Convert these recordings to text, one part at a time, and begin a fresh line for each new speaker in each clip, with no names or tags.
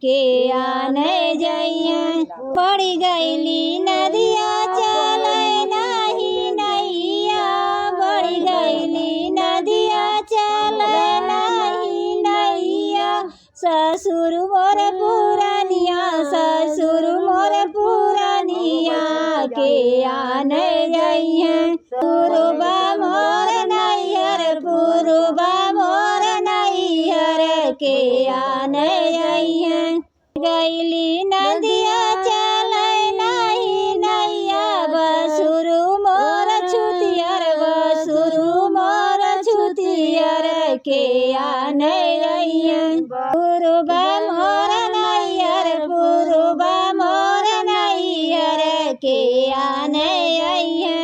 के आने जइया। पड़ी गईली नदिया चले नहीं नैया, बढ़ी गईली नदिया चले नहीं नैया। ससुर मोर पुरानिया, ससुर मोर पुरानिया के आने जइया। पुरबा मोर नैहर, पुरबा मोर नैहर के आने जइया। गईली नदिया चले नहीं नैया, बसुरु मोर छुतियर, बसुरु मोर छुतियर के आने जइया। पुरबा मोर नैहर, पुरबा मोर नैहर के आने जइया।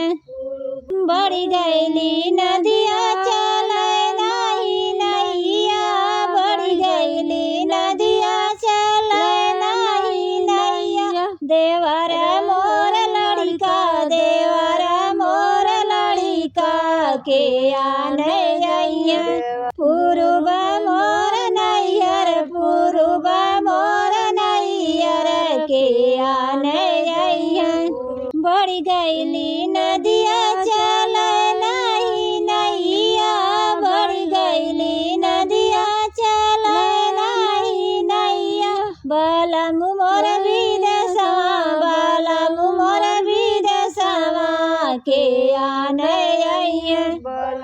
बढ़ी गईली नदिया चले नहीं नैया, बढ़ी गईली नदिया चले नहीं नैया। देवर मोर लड़िका, देवर मोर लड़िका के आने जइया। पुरबा मोर नैहर, पुरबा मोर नैहर के आने जइया। बढ़ी गईली नदिया